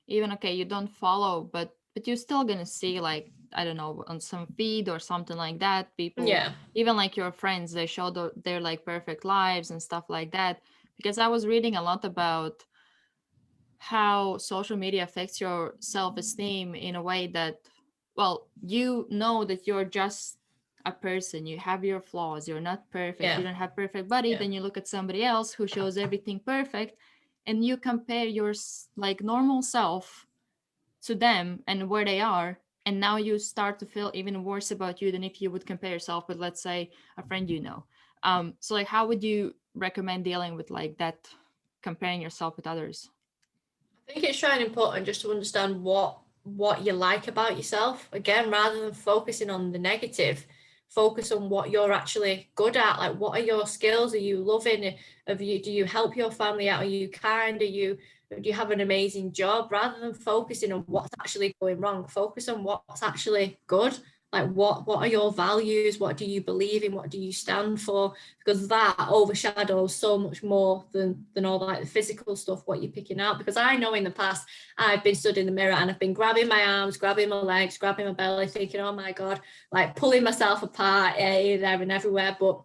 okay, you don't follow, but you're still gonna see, like, I don't know, on some feed or something like that, people, Yeah. even like your friends, they show their like perfect lives and stuff like that. Because I was reading a lot about how social media affects your self-esteem in a way that, well, you know that you're just a person, you have your flaws, you're not perfect, Yeah. you don't have perfect body. Yeah. Then you look at somebody else who shows everything perfect, and you compare your like normal self to them and where they are, and now you start to feel even worse about you than if you would compare yourself with, let's say, a friend, you know. So like, how would you recommend dealing with like that, comparing yourself with others? I think it's really important just to understand what you like about yourself. Again, rather than focusing on the negative, focus on what you're actually good at. Like, what are your skills? Are you loving? Do you help your family out? Are you kind? Do you have an amazing job? Rather than focusing on what's actually going wrong, focus on what's actually good. Like, what are your values? What do you believe in? What do you stand for? Because that overshadows so much more than all like the physical stuff, what you're picking out. Because I know in the past I've been stood in the mirror and I've been grabbing my arms, grabbing my legs, grabbing my belly, thinking, oh my God, like pulling myself apart here, there and everywhere. But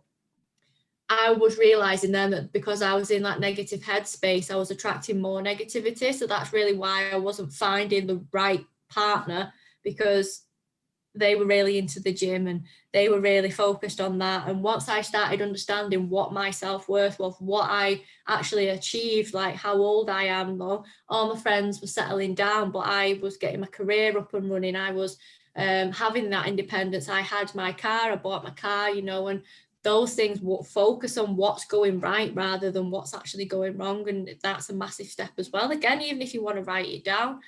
I was realizing then that because I was in that negative headspace, I was attracting more negativity. So that's really why I wasn't finding the right partner, because they were really into the gym and they were really focused on that. And once I started understanding what my self-worth was, what I actually achieved, like how old I am though, all my friends were settling down, but I was getting my career up and running. I was having that independence. I had my car, I bought my car, you know, and those things will focus on what's going right rather than what's actually going wrong. And that's a massive step as well. Again, even if you want to write it down,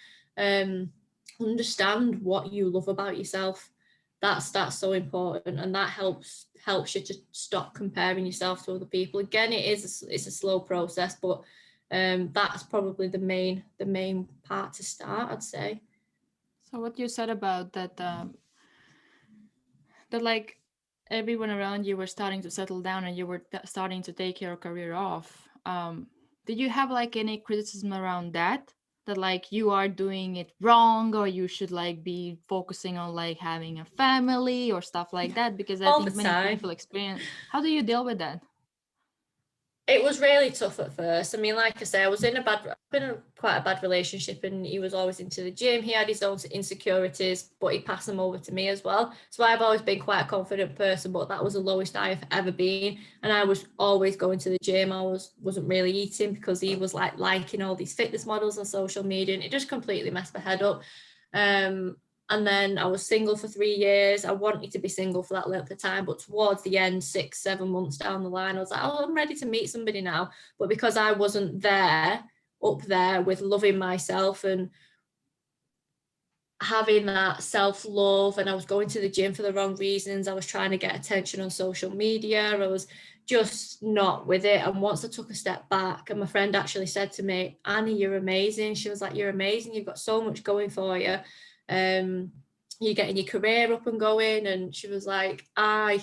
understand what you love about yourself. That's so important, and that helps you to stop comparing yourself to other people. Again, it's a slow process, but that's probably the main part to start, I'd say. So what you said about that, that like everyone around you were starting to settle down and you were starting to take your career off. Did you have like any criticism around that? That like you are doing it wrong, or you should like be focusing on like having a family or stuff like that? Because I All the think many time. people experience. How do you deal with that? It was really tough at first. I mean, like I say, I've been in quite a bad relationship, and he was always into the gym. He had his own insecurities, but he passed them over to me as well. So I've always been quite a confident person, but that was the lowest I've ever been. And I was always going to the gym. I wasn't really eating because he was like liking all these fitness models on social media, and it just completely messed my head up. And then I was single for 3 years. I wanted to be single for that length of time, but towards the end, 6-7 months down the line, I was like, oh, I'm ready to meet somebody now. But because I wasn't up there with loving myself and having that self-love, and I was going to the gym for the wrong reasons, I was trying to get attention on social media, I was just not with it. And once I took a step back, and my friend actually said to me, Annie, you're amazing. She was like, you're amazing, you've got so much going for you. You're getting your career up and going. And she was like, I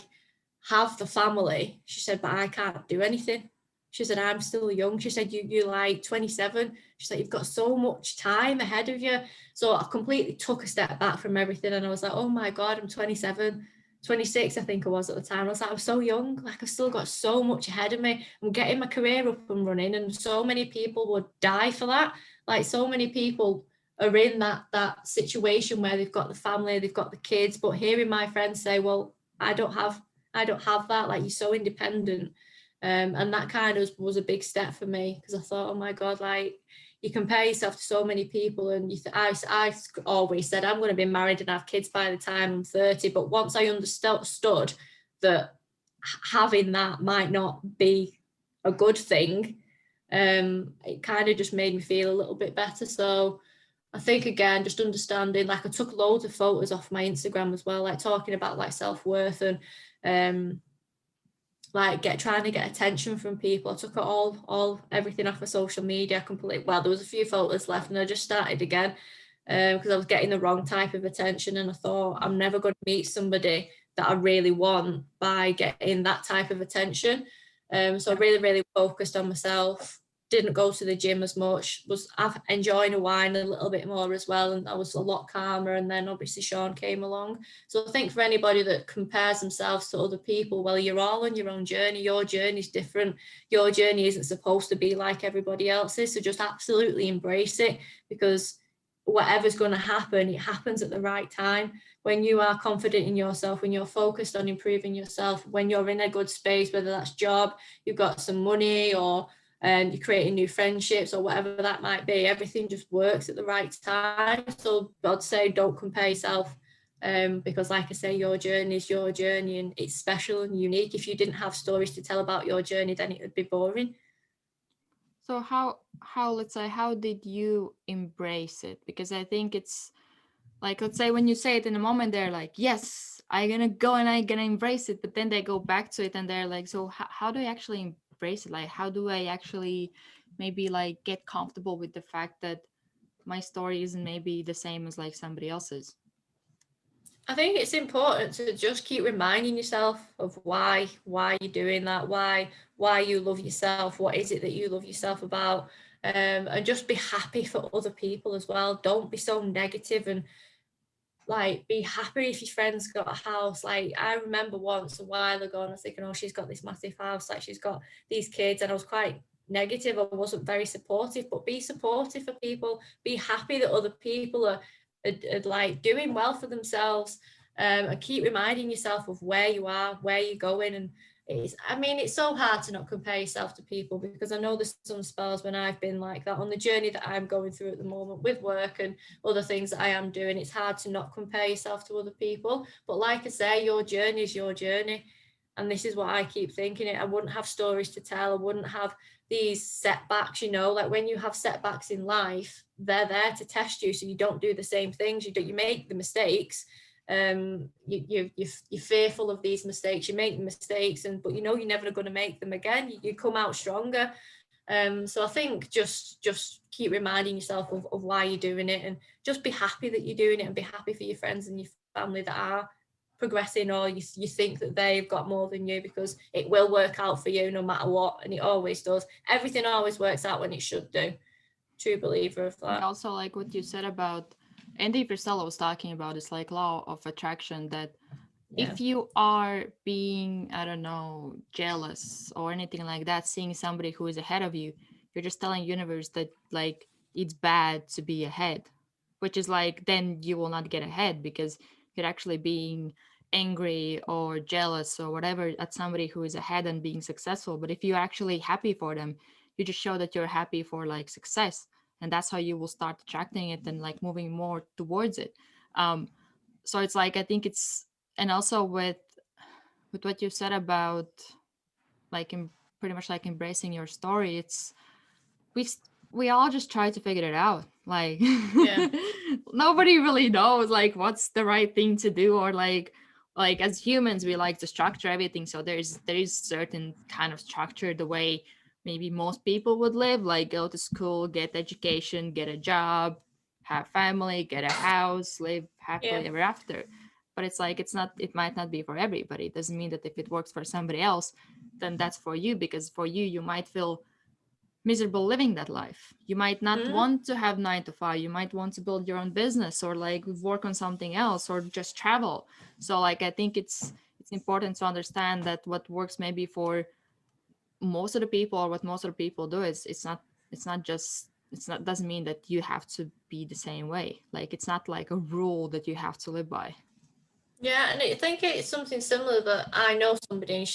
have the family, she said, but I can't do anything. She said, I'm still young. She said, you're like 27. She said, you've got so much time ahead of you. So I completely took a step back from everything. And I was like, oh my God, I'm 27, 26, I think I was at the time. I was like, I'm so young. Like, I've still got so much ahead of me. I'm getting my career up and running. And so many people would die for that. Like, so many people are in that situation where they've got the family, they've got the kids. But hearing my friends say, well, I don't have that. Like, you're so independent. And that kind of was a big step for me, because I thought, oh my God, like, you compare yourself to so many people, and I always said I'm going to be married and have kids by the time I'm 30. But once I understood that having that might not be a good thing, it kind of just made me feel a little bit better. So I think, again, just understanding, like, I took loads of photos off my Instagram as well, like talking about like self-worth and like trying to get attention from people. I took it all everything off of social media completely. Well, there was a few photos left, and I just started again because I was getting the wrong type of attention, and I thought, I'm never going to meet somebody that I really want by getting that type of attention. So I really focused on myself. Didn't go to the gym as much, was enjoying a wine a little bit more as well, and I was a lot calmer. And then obviously Sean came along. So I think for anybody that compares themselves to other people, well, you're all on your own journey. Your journey is different. Your journey isn't supposed to be like everybody else's. So just absolutely embrace it, because whatever's going to happen, it happens at the right time. When you are confident in yourself, when you're focused on improving yourself, when you're in a good space, whether that's job, you've got some money, or you're creating new friendships, or whatever that might be, everything just works at the right time. So I'd say don't compare yourself, because like I say, your journey is your journey, and it's special and unique. If you didn't have stories to tell about your journey, then it would be boring. So how let's say, how did you embrace it? Because I think it's like, let's say when you say it in a moment, they're like, yes, I'm gonna go and I'm gonna embrace it, but then they go back to it and they're like, so how do I actually embrace it? Like, how do I actually maybe like get comfortable with the fact that my story isn't maybe the same as like somebody else's? I think it's important to just keep reminding yourself of why you're doing that, why you love yourself, what is it that you love yourself about, and just be happy for other people as well. Don't be so negative, and like, be happy if your friend's got a house. Like, I remember once a while ago, and I was thinking, oh, she's got this massive house, like she's got these kids, and I was quite negative. I wasn't very supportive. But be supportive for people. Be happy that other people are like doing well for themselves, and keep reminding yourself of where you are, where you're going. And it's so hard to not compare yourself to people, because I know there's some spells when I've been like that on the journey that I'm going through at the moment with work and other things that I am doing. It's hard to not compare yourself to other people. But like I say, your journey is your journey. And this is what I keep thinking. I wouldn't have stories to tell. I wouldn't have these setbacks, you know, like when you have setbacks in life, they're there to test you so you don't do the same things. You make the mistakes. You're fearful of these mistakes. You make mistakes, but you know you're never going to make them again. You come out stronger. So I think just keep reminding yourself of why you're doing it, and just be happy that you're doing it, and be happy for your friends and your family that are progressing, or you think that they've got more than you, because it will work out for you no matter what, and it always does. Everything always works out when it should do. True believer of that. Also, like what you said about Andy Frisella was talking about, it's like law of attraction, that if you are being, I don't know, jealous or anything like that, seeing somebody who is ahead of you, you're just telling universe that like it's bad to be ahead, which is like then you will not get ahead because you're actually being angry or jealous or whatever at somebody who is ahead and being successful. But if you're actually happy for them, you just show that you're happy for like success, and that's how you will start attracting it and like moving more towards it. So it's like I think it's, and also with what you said about like pretty much like embracing your story, it's we we all just try to figure it out, like nobody really knows like what's the right thing to do, or like as humans we like to structure everything, so there is certain kind of structure the way maybe most people would live, like go to school, get education, get a job, have family, get a house, live happily ever after. But it's like it might not be for everybody. It doesn't mean that if it works for somebody else then that's for you, because for you you might feel miserable living that life. You might not want to have 9 to 5. You might want to build your own business or like work on something else or just travel. So like I think it's important to understand that what works maybe for most of the people, or what most of the people do, is it's not doesn't mean that you have to be the same way. Like it's not like a rule that you have to live by. Yeah, and I think it's something similar that I know somebody.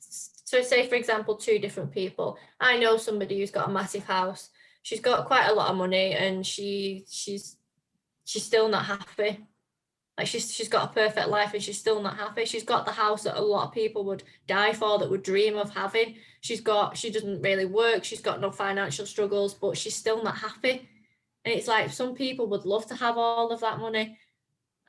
So say for example 2 different people. I know somebody who's got a massive house. She's got quite a lot of money, and she's still not happy. Like she's got a perfect life and she's still not happy. She's got the house that a lot of people would die for, that would dream of having. She doesn't really work. She's got no financial struggles, but she's still not happy. And it's like some people would love to have all of that money.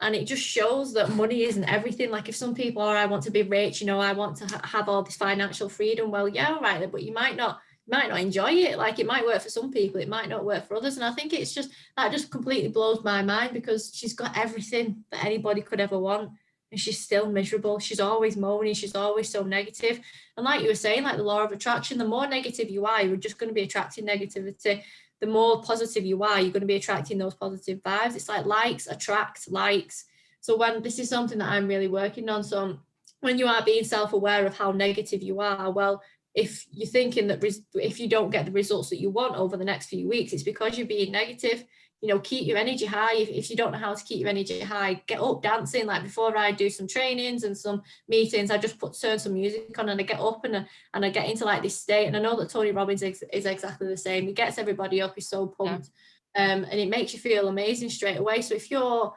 And it just shows that money isn't everything. Like if some people are, I want to be rich, you know, I want to have all this financial freedom. Well, yeah, all right, but you might not enjoy it. Like it might work for some people, it might not work for others. And I think it's just, that just completely blows my mind, because she's got everything that anybody could ever want, and she's still miserable. She's always moaning. She's always so negative. And like you were saying, like the law of attraction, the more negative you are, you're just going to be attracting negativity. The more positive you are, you're going to be attracting those positive vibes. It's like likes attract likes. So when this is something that I'm really working on. So when you are being self-aware of how negative you are, well, if you're thinking that if you don't get the results that you want over the next few weeks, it's because you're being negative. You know, keep your energy high. If you don't know how to keep your energy high, get up dancing. Like before I do some trainings and some meetings, I just turn some music on and I get up and I get into like this state. And I know that Tony Robbins is exactly the same. He gets everybody up. He's so pumped. And it makes you feel amazing straight away. So if you're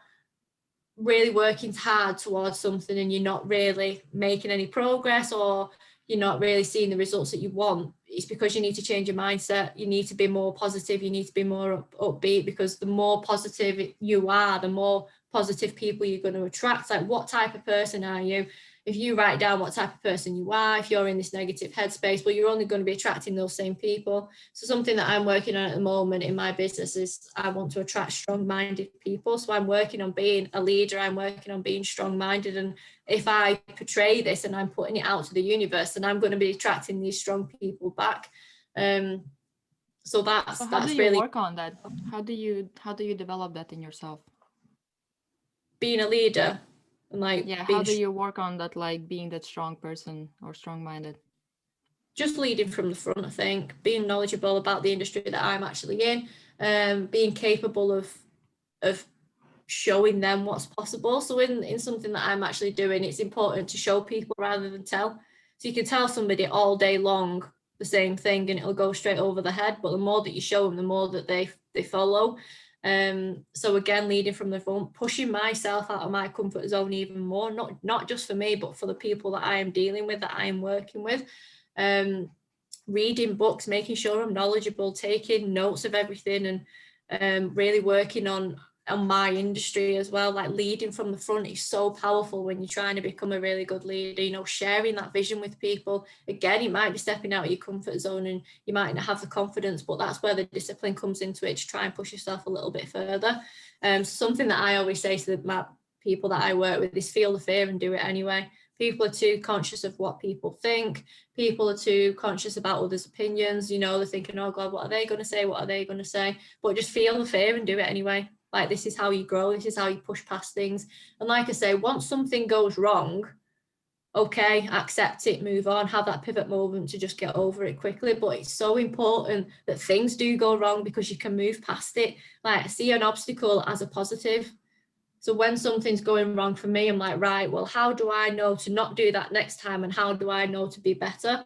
really working hard towards something and you're not really making any progress, or you're not really seeing the results that you want, it's because you need to change your mindset. You need to be more positive. You need to be more upbeat, because the more positive you are, the more positive people you're going to attract. Like, what type of person are you? If you write down what type of person you are, if you're in this negative headspace, well, you're only going to be attracting those same people. So something that I'm working on at the moment in my business is I want to attract strong-minded people. So I'm working on being a leader. I'm working on being strong-minded. And if I portray this and I'm putting it out to the universe, then I'm going to be attracting these strong people back. So that's how do you really work on that? How do you develop that in yourself? Being a leader. And like, how do you work on that, like being that strong person or strong-minded? Just leading from the front, I think, being knowledgeable about the industry that I'm actually in, being capable of showing them what's possible. So in something that I'm actually doing, it's important to show people rather than tell. So you can tell somebody all day long the same thing and it'll go straight over the head, but the more that you show them, the more that they follow. So again, leading from the front, pushing myself out of my comfort zone even more, not just for me, but for the people that I am dealing with, that I am working with. Reading books, making sure I'm knowledgeable, taking notes of everything, and really working on my industry as well. Like leading from the front is so powerful when you're trying to become a really good leader, you know, sharing that vision with people. Again, it might be stepping out of your comfort zone and you might not have the confidence, but that's where the discipline comes into it, to try and push yourself a little bit further. Something that I always say to my people that I work with is feel the fear and do it anyway. People are too conscious of what people think. People are too conscious about others' opinions. You know, they're thinking, oh God, what are they going to say? What are they going to say? But just feel the fear and do it anyway. Like, this is how you grow. This is how you push past things. And like I say, once something goes wrong, okay, accept it, move on, have that pivot moment to just get over it quickly. But it's so important that things do go wrong, because you can move past it. Like, see an obstacle as a positive. So when something's going wrong for me, I'm like, right, well, how do I know to not do that next time? And how do I know to be better?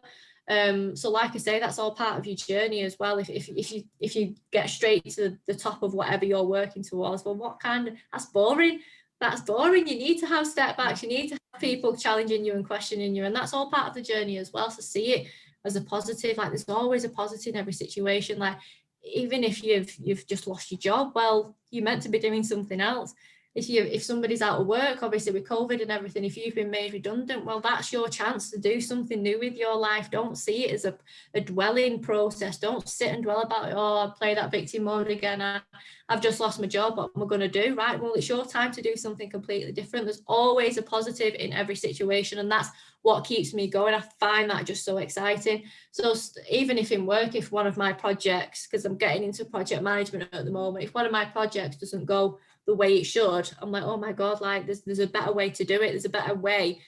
So like I say, that's all part of your journey as well. If you get straight to the top of whatever you're working towards, well, that's boring. That's boring. You need to have step backs. You need to have people challenging you and questioning you. And that's all part of the journey as well. So see it as a positive. Like, there's always a positive in every situation. Like, even if you've just lost your job, well, you're meant to be doing something else. If somebody's out of work, obviously with COVID and everything, if you've been made redundant, well, that's your chance to do something new with your life. Don't see it as a dwelling process. Don't sit and dwell about it. Oh, I'll play that victim mode again. I've just lost my job. What am I going to do? Right, well, it's your time to do something completely different. There's always a positive in every situation, and that's what keeps me going. I find that just so exciting. So even if in work, if one of my projects, because I'm getting into project management at the moment, if one of my projects doesn't go the way it should, I'm like, oh my God, like there's a better way to do it. There's a better way.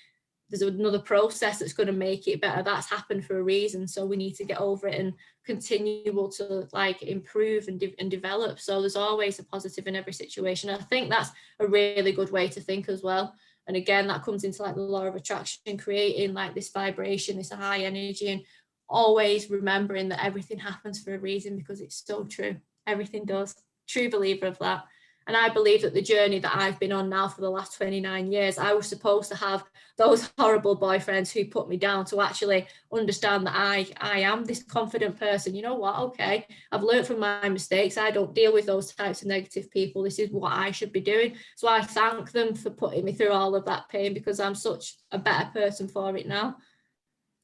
There's another process that's going to make it better. That's happened for a reason. So we need to get over it and continue to like improve and develop. So there's always a positive in every situation. I think that's a really good way to think as well. And again, that comes into like the law of attraction, creating like this vibration, this high energy, and always remembering that everything happens for a reason, because it's so true. Everything does. True believer of that. And I believe that the journey that I've been on now for the last 29 years, I was supposed to have those horrible boyfriends who put me down to actually understand that I am this confident person. You know what? Okay, I've learned from my mistakes. I don't deal with those types of negative people. This is what I should be doing. So I thank them for putting me through all of that pain, because I'm such a better person for it now.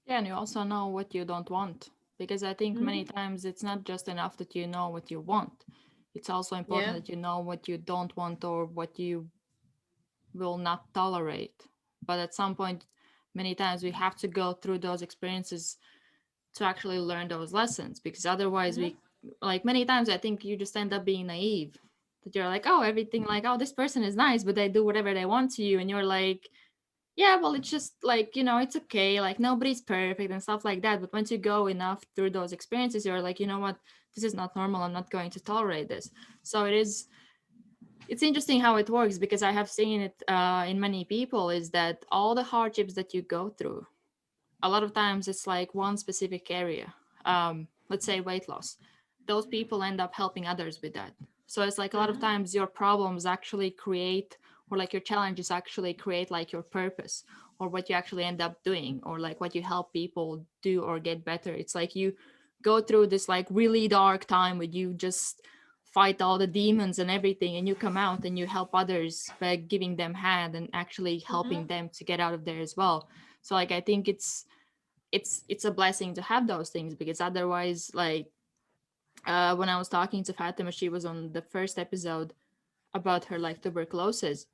Yeah, and you also know what you don't want, because I think many times it's not just enough that you know what you want. It's also important that you know what you don't want, or what you will not tolerate. But at some point, many times we have to go through those experiences to actually learn those lessons, because otherwise we, like, many times I think you just end up being naive, that you're like, oh, everything, like, oh, this person is nice, but they do whatever they want to you, and you're like, yeah, well, it's just like, you know, it's okay, like nobody's perfect and stuff like that. But once you go enough through those experiences, you're like, you know what, this is not normal, I'm not going to tolerate this. So it's interesting how it works, because I have seen it in many people, is that all the hardships that you go through, a lot of times it's like one specific area. Let's say weight loss, those people end up helping others with that. So it's like a lot of times your problems actually create, or like your challenges actually create like your purpose, or what you actually end up doing, or like what you help people do or get better. It's like you go through this like really dark time where you just fight all the demons and everything, and you come out and you help others by giving them hand and actually helping them to get out of there as well. So like I think it's a blessing to have those things, because otherwise, like when I was talking to Fatima, she was on the first episode about her like tuberculosis.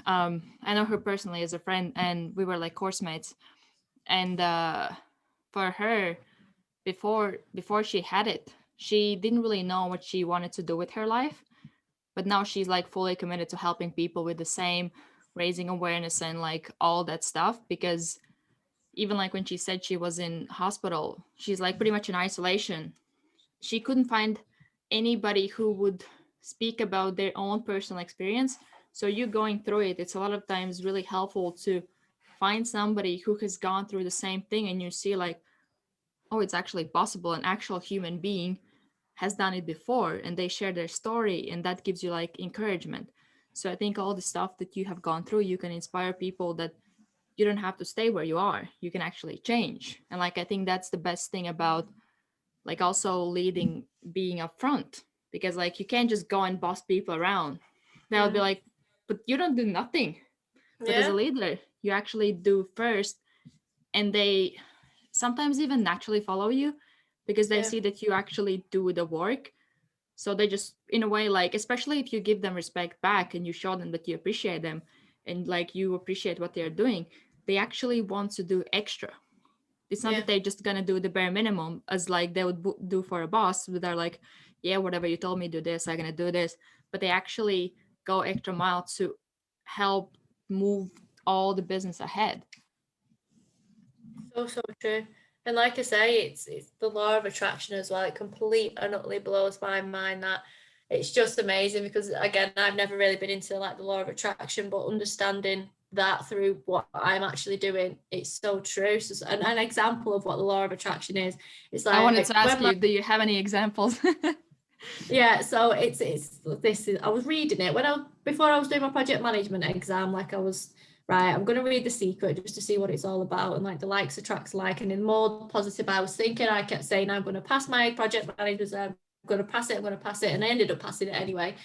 I know her personally as a friend, and we were like course mates. And for her, before she had it, she didn't really know what she wanted to do with her life, but now she's like fully committed to helping people with the same, raising awareness and like all that stuff. Because even like when she said she was in hospital, she's like pretty much in isolation. She couldn't find anybody who would speak about their own personal experience. So you going through it, it's a lot of times really helpful to find somebody who has gone through the same thing, and you see like, oh, it's actually possible, an actual human being has done it before and they share their story, and that gives you like encouragement. So I think all the stuff that you have gone through, you can inspire people that you don't have to stay where you are, you can actually change. And like I think that's the best thing about like also leading, being upfront, because like you can't just go and boss people around. They'll be like, but you don't do nothing. But as a Yeah. leader, you actually do first, and they sometimes even naturally follow you because they Yeah. see that you actually do the work. So they just, in a way, like, especially if you give them respect back and you show them that you appreciate them and like you appreciate what they're doing, they actually want to do extra. It's not Yeah. that they're just gonna do the bare minimum as like they would do for a boss, where they're like, yeah, whatever you told me do this, I'm gonna do this. But they actually go extra mile to help move all the business ahead. So true. And like I say, it's the law of attraction as well. It completely and utterly blows my mind that it's just amazing, because again, I've never really been into like the law of attraction, but understanding that through what I'm actually doing, it's so true. So an example of what the law of attraction is, it's I wanted like to ask when my you, do you have any examples? yeah, so it's this is I was reading it when before I was doing my project management exam, like I was right, I'm gonna read The Secret just to see what it's all about, and like the likes attracts like, and in more positive I was thinking, I kept saying I'm gonna pass my project management exam, I'm gonna pass it, and I ended up passing it anyway.